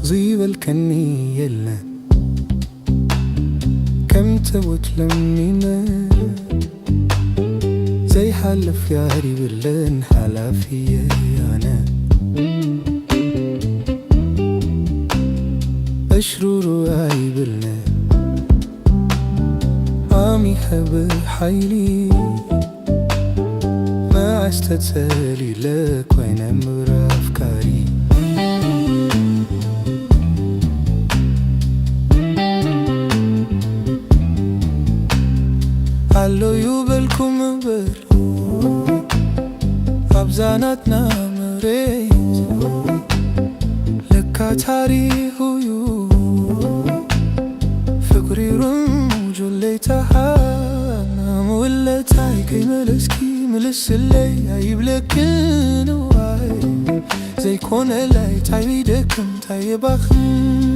زيبالكني يلا كم تبوت لمينا زي حلف يا هريب اللين حلافية أنا أشرور عيبلنا عمي حب حيلي ما عستتسالي لك وين أمر أفكاري علو يوبلكم بر أبزانتنا مريز لكا تاريخو يو فكري رمج اللي تحانا مولا تايكي ملسكي ملس اللي عيبلكن واي زي كون اللي تعيدكم تعيبخن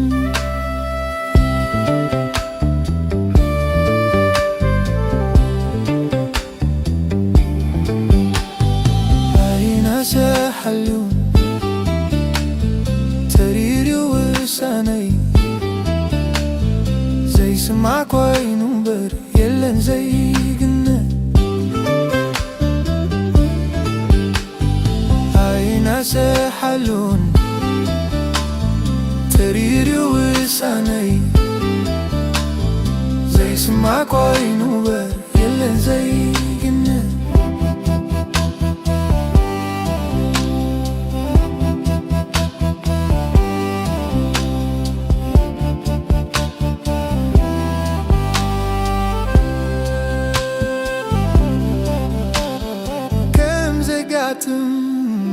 حلون تريري وساني زي سمعك وين بر يلن زي قنا هاي ناس حلون تريري وساني زي سمعك وين بر يلن زي قنا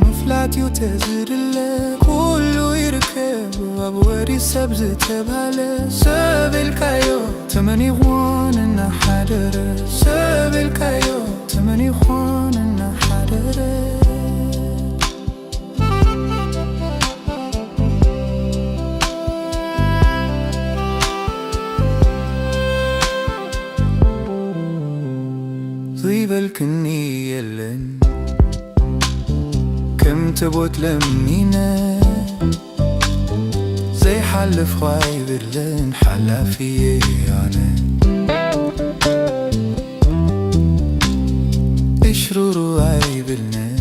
مفلاتي وتزرله كله يركب أبوري سبز تبهله سبالكايو تمني خواننا حدره سبالكايو تمني خواننا حدره زيبالكني يلن كم تبوت لمينا زي حلف خواي برلين حلافية أنا اشرور عيبلنا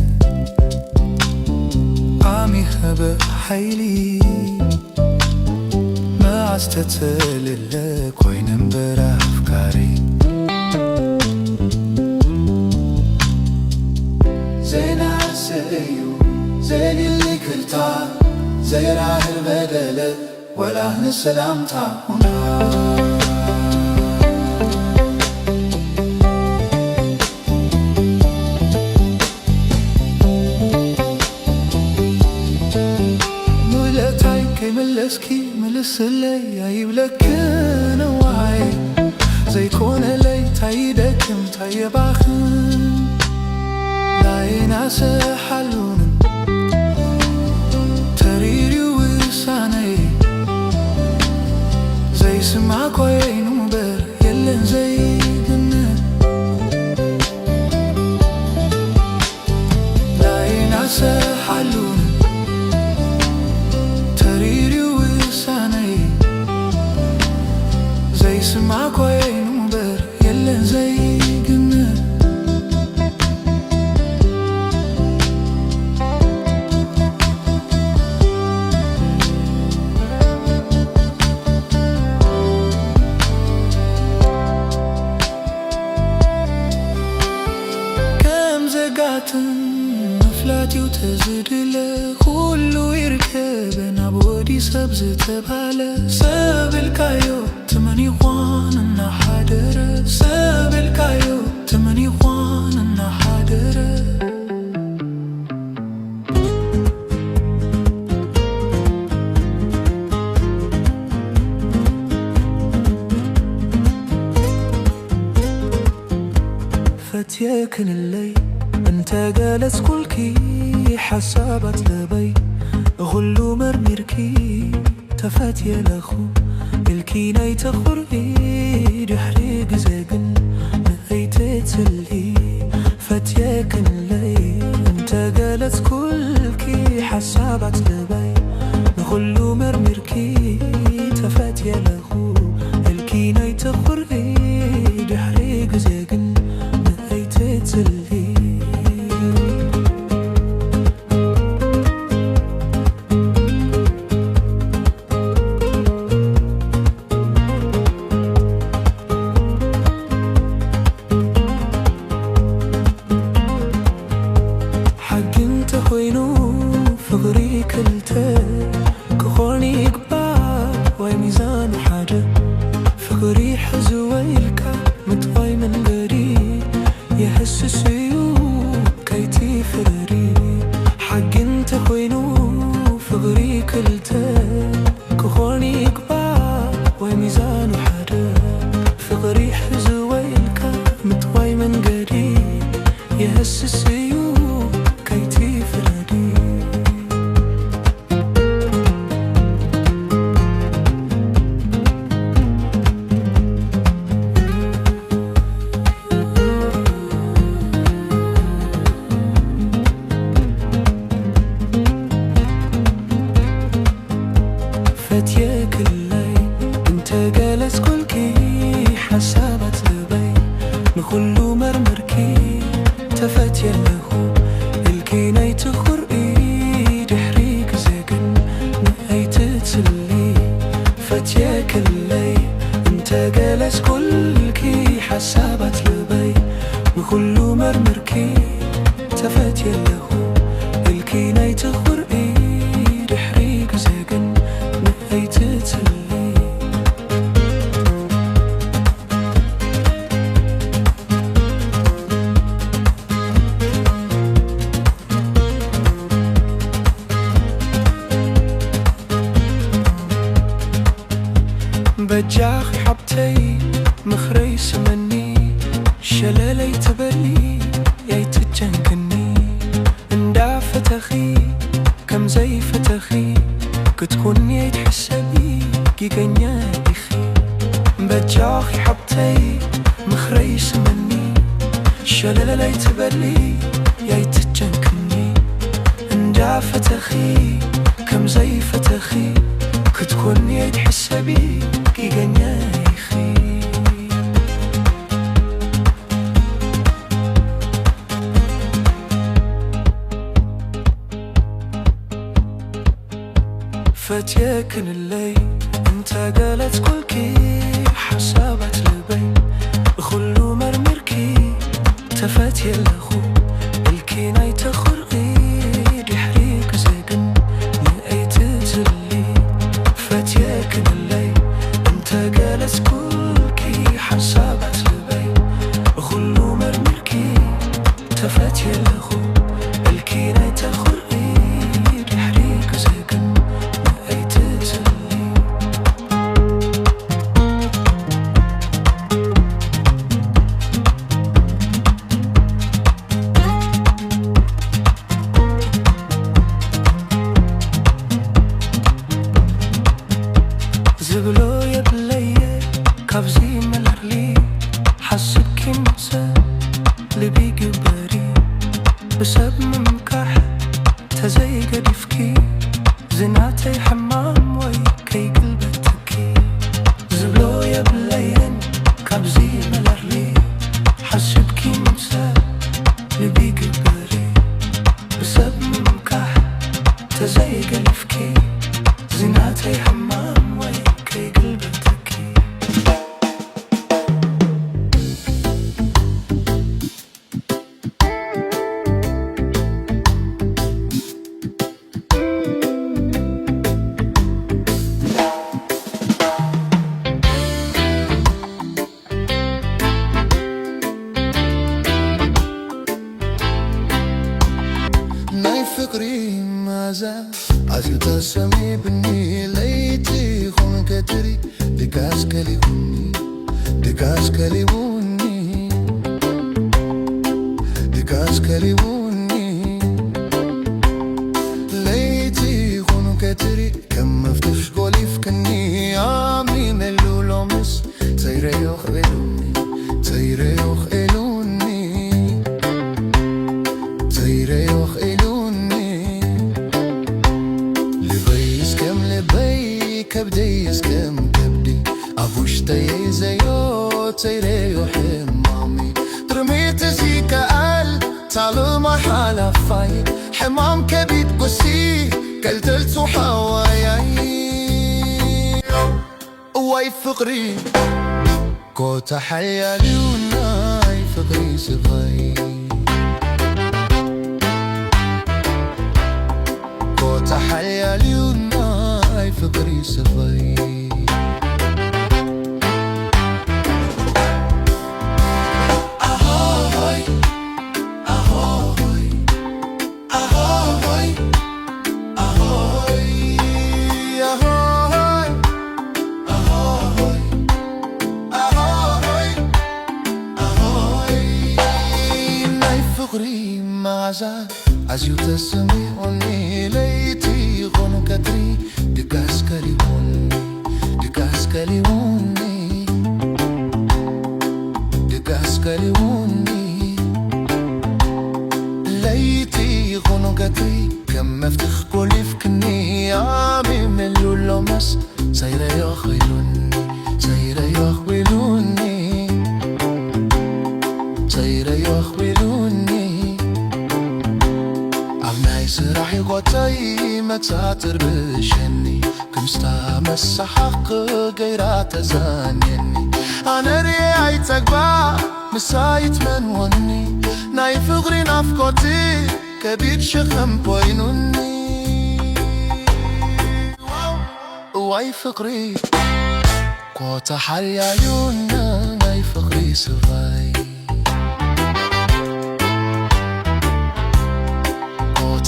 عمي خبأ حيلي ما عستتسال لك وين انبرا أفكاري زي ناس زي اللي كلتها زي راه البدلة ولا هن السلامتا مولا تايكي ملسكي ملس اللي عيبلك نواعي زي كون اللي تعيدكم تعيباخن لاي ناس حلون تريري وساني زي سمعك وين بر يلن زي قنا لاي ناس حلون تريري وساني زي سمعك وين بر يلن زي قنا مفلاتي وتزرله كله يركب أبوري سبز تبهله سبالكايو تمني خواننا حدره سبالكايو تمني خواننا حدره فتيكن الليل انت جالس كلكي حسابات لبي غلو مرميركي تفتي لخو الكيناي تخرقي دحري قزاقن نهيتي تسلي فتياكن لي انت قالت كلكي حسابات لبي نخلو مرمركي تفتي لخو الكيناي تخرقي دحري قزاقن نهيتي تسلي فقري كلته كخوني قبار وميزان حاجة فقري حزويلك متغاي من قري يحس سيوب كيتي فرري حق انت خوينو فقري كلته كخوني قبار وميزان حاجة فقري حزويلك متغاي من قري يحس سيوب كيتي فرري فتياك الليل انت جالس كلكي حسابات لبي نخلو مرمركي تفتيا له الكيناي تخرقي دحريك زاقن نهايت تسلي فتياك الليل انت جالس كلكي حسابات لبي نخلو مرمركي تفتيا له الكيناي تخرقي دحريك زاقن نهايت تسلي بجاخي حبتي مخري سمني شلالي تبلي ياي تتجنكني اندا فتخي كم زي فتخي كتكون ياي تحسبي كيكنيا يخي بجاخي حبتي مخري سمني شلالي تبلي ياي تتجنكني اندا فتخي كم زي فتخي كتكون ياي تحسبي كيكنيا يخي فتياكن الليل انت قالت كلكي حسابات لبي خلو مرمركي تفتيا لخو الكيناي تخرقي دحريك زاقن نهايت تسلي فتياكن الليل انت قالت كلكي حسابات لبي خلو مرمركي تفتيا لخو الكيناي تخرقي دحريك زاقن نهايت تسلي زغلو يبلي كابزي ملرلي حسبكي مسا لبي قبري بسب ممكح تزي قدفكي زناتي حمام وي كي قلبتكي زغلو يبلي كابزي ملرلي حسبكي مسا لبي قبري بسب ممكح تزي قدفكي زناتي حمام وي كي قلبتكي ناي فكري مازال عزل تسمي بني ليتي خون كتري دكاس كليوني دكاس كليوني دكاس كليوني ليتي خون كتري كم مفتش قولي كبدي اسكم كبدي أفوش تي زيو تيريو حمامي ترميت زيكا قال تعالوا محالة فاي حمام كبيد قسي كالتلتو حواياي واي فقري كوتا حيالي وناي فقري صغير كوتا حيالي وناي فقري صغير أهوي أهوي أهوي أهوي فقري معزة عزيو تسمعوني ليتي غنو كتري دكاس كليوني دكاس كليوني دكاس كليوني ليتي غنو كتري كم مفتخ كولي فكني عامي ملو اللومس سيرا يخيلوني سيرا يخويلوني سيرا يخويلوني سراحي غوتاي متاتر بشني كمستا مسحق غيرا تزانيني أنا رياي تقبع مسايت من وني ناي فغري نفقوتي كبير شخم بوينوني واي فقري قوتا حري عيونا ناي فقري سفاي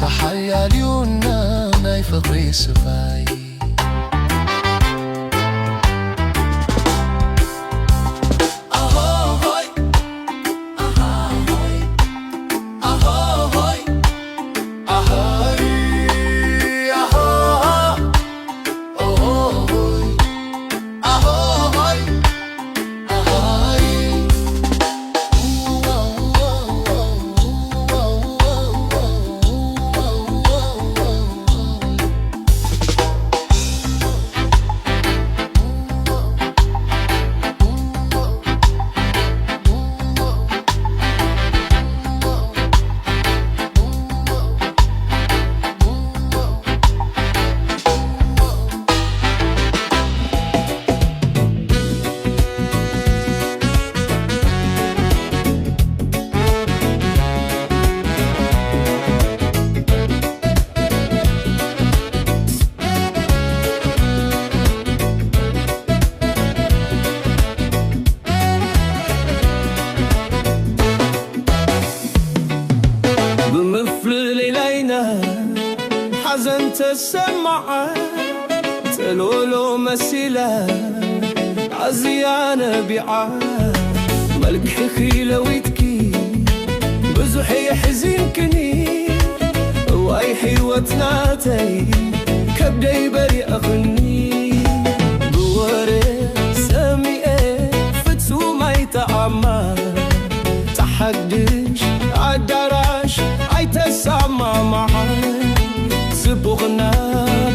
حيالي ونا ناي فقري سفاي أهوي أهوي أهوي أهوي أهوي أهوي حزن تسمع تلولو مسيلة عزيانة بيعة ملك حخي لويتكي بزحي حزين كني واي حيوتناتي كبدي بري أغني بوري سامي فتسو ما يتعمى تحدش عالدراش عيتسمع معاي سبوغنا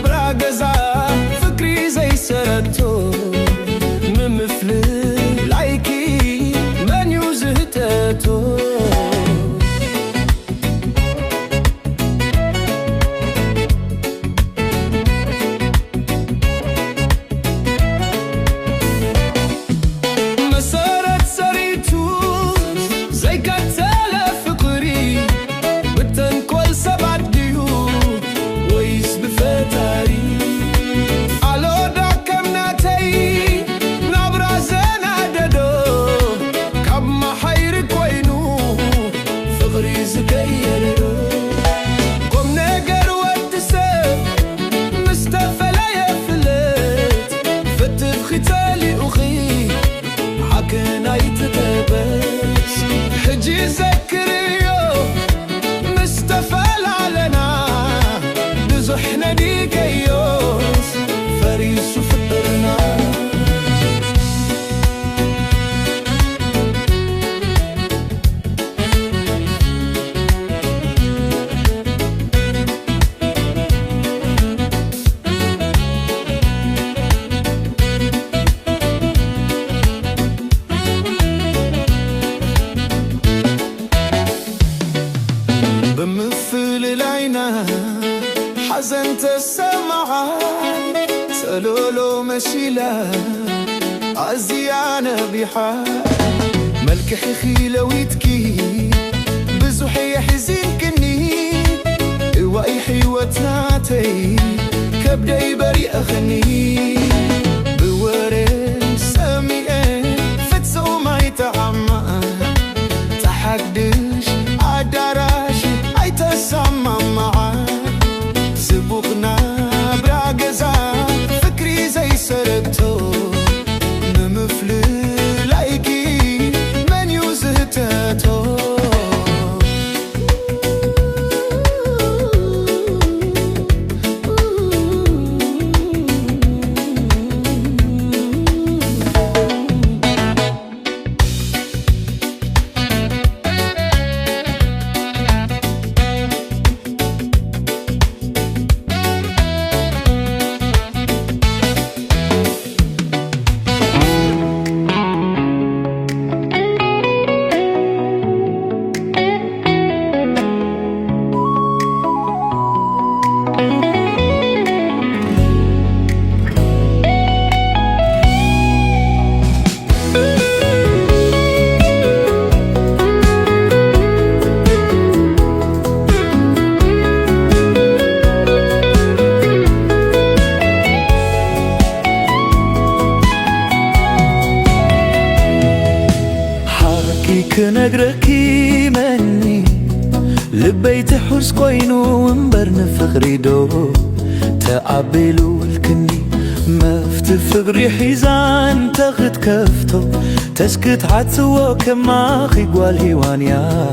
براغزا فكري زي سرتو ممفلل لايكي من يوزهتتو مسارت سريتو زي كتالة فقري بتنكول سبع ديو ويس بفتاري على داكم ناتي زبلو مسيلا عزيانا بحال ملكحي خيلويتكي بزوحي حزين كني واي حيوتاتي كبدي بري أخني بورين ساميين فتسو ما يتعمى تحقدش عدراش عيتسمى معاه زبوقنا براقزا فكري زي سرقتو نمفل لايكي من يوزهتاتو كنقركي مني لبيت حرس قوينو ومبر نفخري دو تقابلو الكني مفت فقري حيزان تاخد كفتو تسكت عتسو كما خي قوال هيوانيا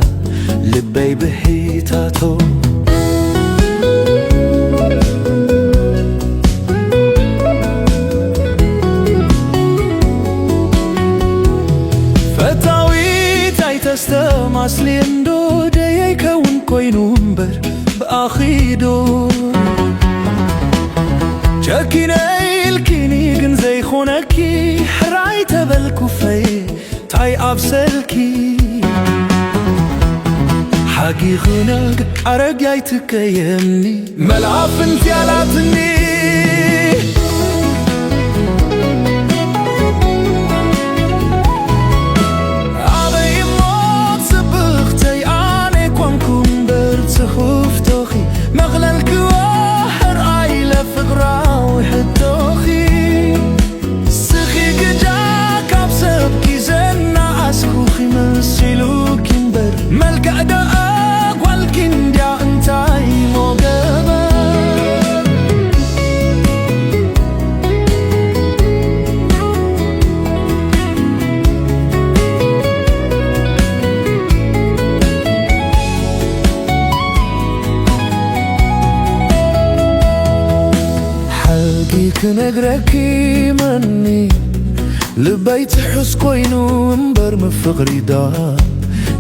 لبي بحيتاتو تستماسلي اندو دي يكون كوينو مبر بأخيدو جاكيني الكيني جن زي خونكي حراي تبالكوفي تاي أبسلكي حاجي خونك عرقاي تكيمني ملعف انتي علاتني خفتوخي مغلى الكواهر عايلة فقراوي حدوخي سخي قجاك عبسبكي زنا عسكوخي من سلوكي مبر ملقى دقاق والكندع انتاي موقبا كنقركي مني لبيت حس كوينو مبر مفقري دا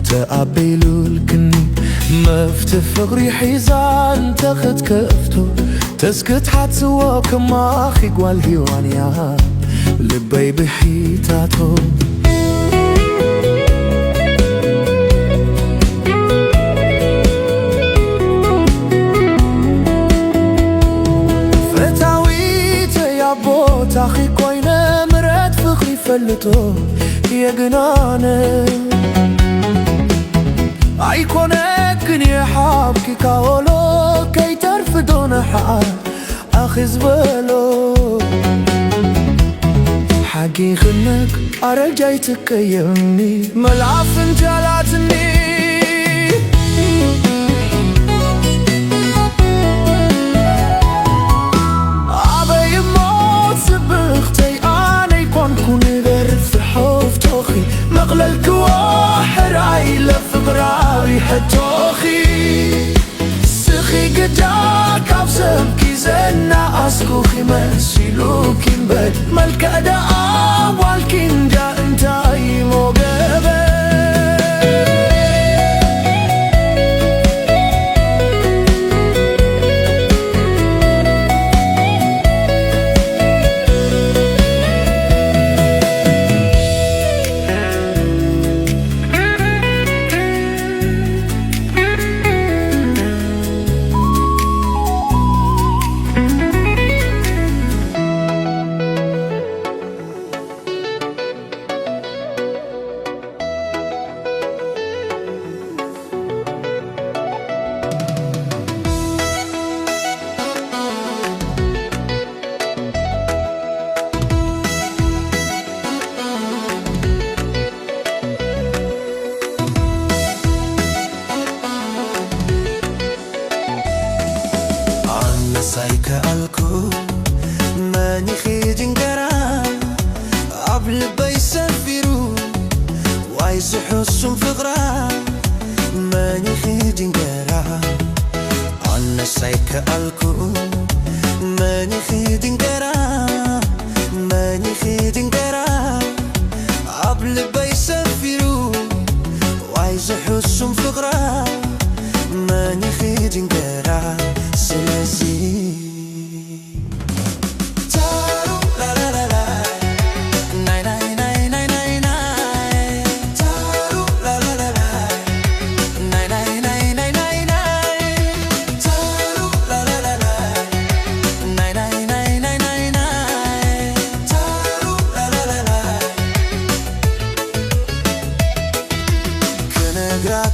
تقابلو الكني مفت فقري حيزان تاخد كفتو تسكت حتسوا كما اخي قوال هيوانيا لبي بحيتاتو تاخي كوينة مرات فخري فلتو يا جنانة عيكونك كني حابكي كاولو كي ترفدون حال أخذ بالو حقي خنك أرجعي تكيمني ملعف انجلاتني مغلى الكواحر عايلة فقراري حتوخي سخي قجاك عبسبكي زنا أسكوخي مسيلوكي مبد ملكة دقاب والكنجا انتاي موقبة كألكو ماني خيدين قرا ماني خيدين قرا عبل بيسفروا وعايز يحسهم فقرا ماني خيدين قرا سلاسي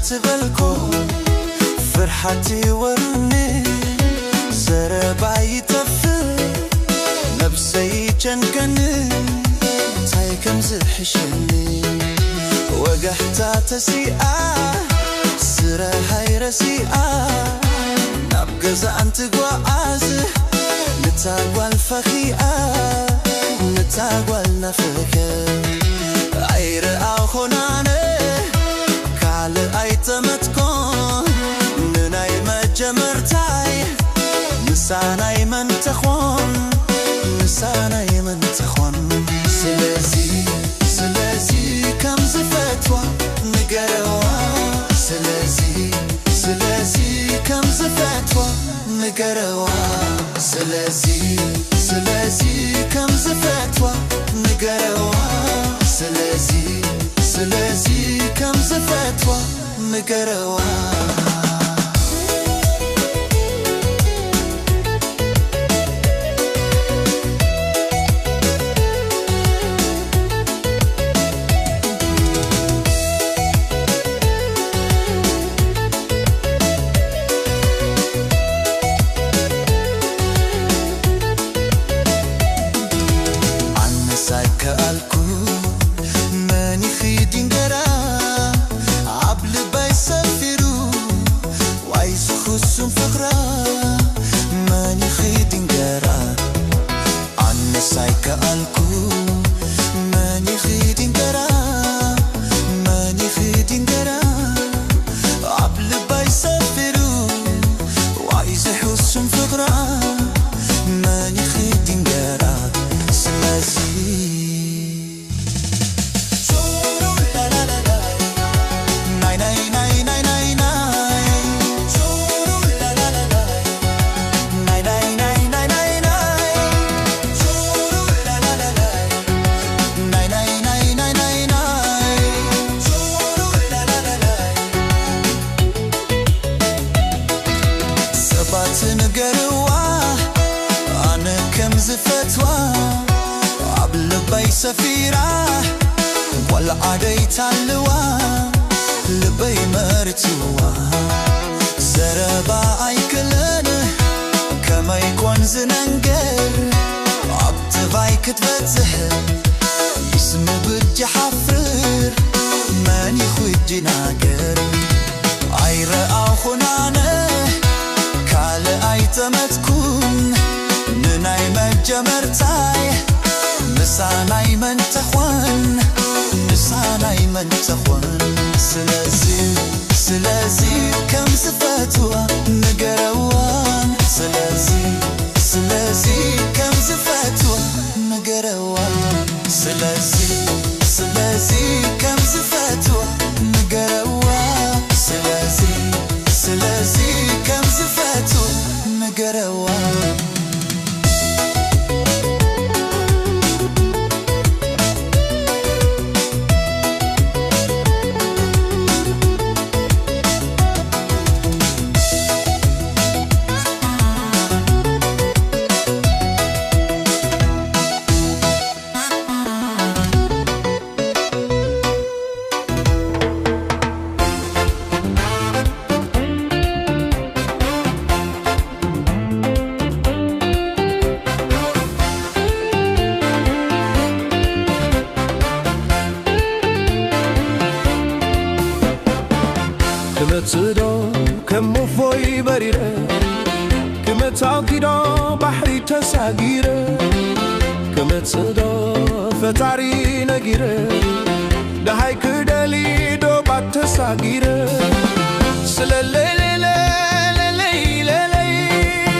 تبلكو فرحتي ورني زرباي تفل نفسي جنكني تاي كم زحشني وقحتا تسيئة سرا هاي رسيئة نبقى أنت قواز نتاقوى الفخيئة نتاقوى النفكة عير أخوناني أيتمتكون نناي مجمرتاي نساناي من تخون نساناي من تخون سلازي سلازي كم زفتوا نقروا سلازي سلازي كم زفتوا نقروا سلازي سلازي كم زفتوا نقروا سلازي سلازي كم زفتوا نقروا عن سايك ألكو ماني خيدين قرا عبل بيسفروا وعايز خصهم فقرا ماني خيدين قرا عن سايك ألكو ماني خيدين قرا ماني خيدين قرا عبل بيسفروا وعايز خصهم فقرا ماني خيدين قرا سلازي زفتوا عبل بي سفيرة ولا عدي تعلوا لبي مرتوا زربا اي كلن كما يكون زننقر عبد باي كتبتزح اسم بدي حفرر ماني خدي ناقر عير او خنانه كال اي تمتكون ناي مجمرتاي نساناي من تخون نساناي من تخون سلازي سلازي كم زفتوا نقروان سلازي سلازي كم زفتوا نقروان سلازي سلازي كم زفتوا نقروان سلازي سلازي كم زفتوا نقروان كمتصدو كمفوي بريرة كمتعقدو بحري تساقيرة كمتصدو فتاري نقيرة دهاي كدالي دو بات تساقيرة سلالي لي لي لي لي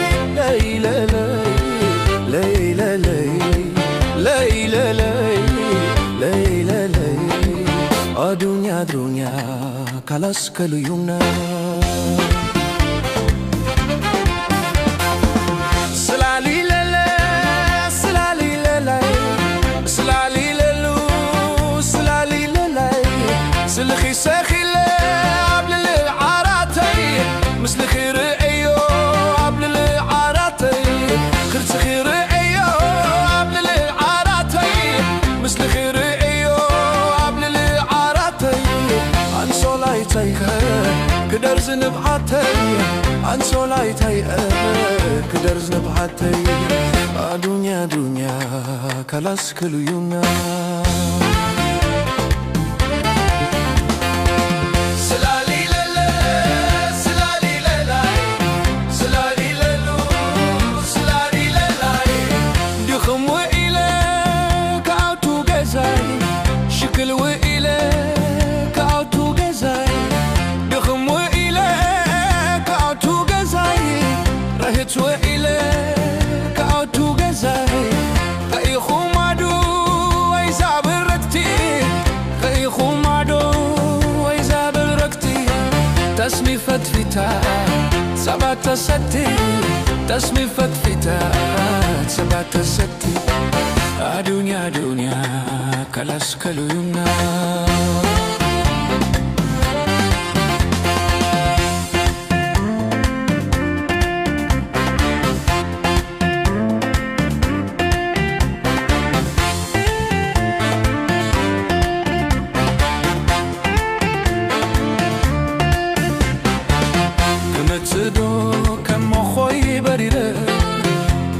kalas kaluyuna Slali lele slali lele slali lelu slali lele سلخي ساخي عبل العراتي مثل خير ايو عبل العراتي خرت خير ايو عبل العراتي مثل خير ايو عبل العراتي عن صلايتي كدر زنبعتي عن صلايتي كدر زنبعتي دنيا دنيا كلاس كليونا شكل وإليك عطو جزاي دخم وإليك عطو جزاي رهت وإليك عطو جزاي خيخو مادو ويزا بركتي خيخو مادو ويزا بركتي تسمي فتفتا سبات ستي تسمي فتفتا سبات ستي دنيا دنيا كلاس كليونا كمتسدو كم خوي بريده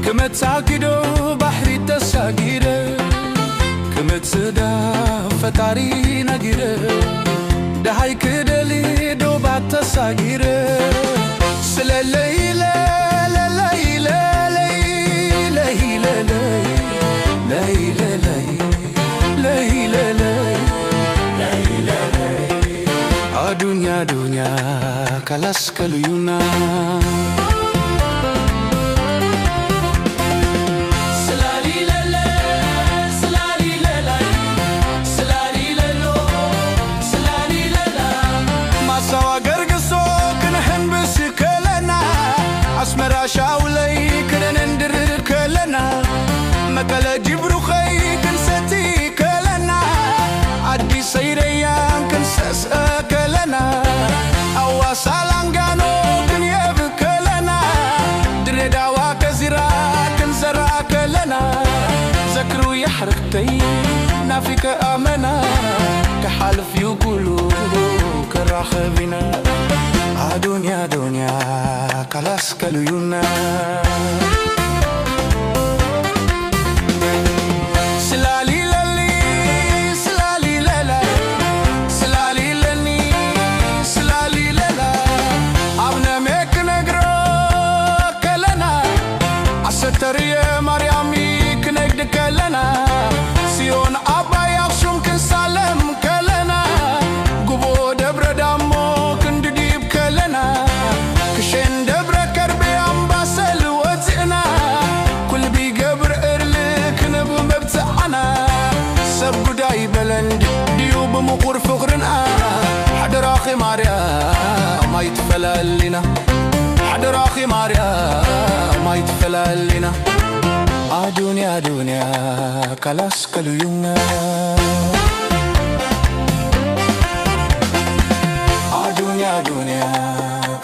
كمتساكدو بحري تساقيده كمتسدا فتاري نجيره دهاي كدلي دوبات تساقيره سلا ليلة ليلة ليلة ليلة ليلة ليلة ليلة دنيا دنيا كلاس كليونا أسمر شاولي كنا ندر كلنا مقالة جبرو خي كنستي كلنا عدي سيريان كنسس كلنا أوا سالانغانو كنيب كلنا درداوا كزرا كنزرا كلنا ذكرو يحرقتي نافيك أمنا كحالف يقولوا كراخ بنا دنيا دنيا كلاس كليونا سلالي للي سلالي للا سلالي لني سلالي للا أبنا ميك نقرأ كلنا عسترية مريامي كنقد كلنا سيون أبا يخشم كنسالم كلنا قبو دبر دامو كندديب كلنا كشين دبر كربي أمباسل وزئنا كل بيقبر إرلك نبو مبتعنا سب قداي بلند ديوب مقور فقرنا حدر أخي ماريا ما يتفلال لنا حدر أخي ماريا ما يتفلال لنا دنيا دنيا كلاس كليونا دنيا دنيا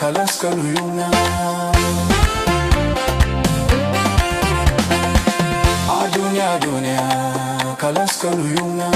كلاس كليونا دنيا دنيا كلاس كليونا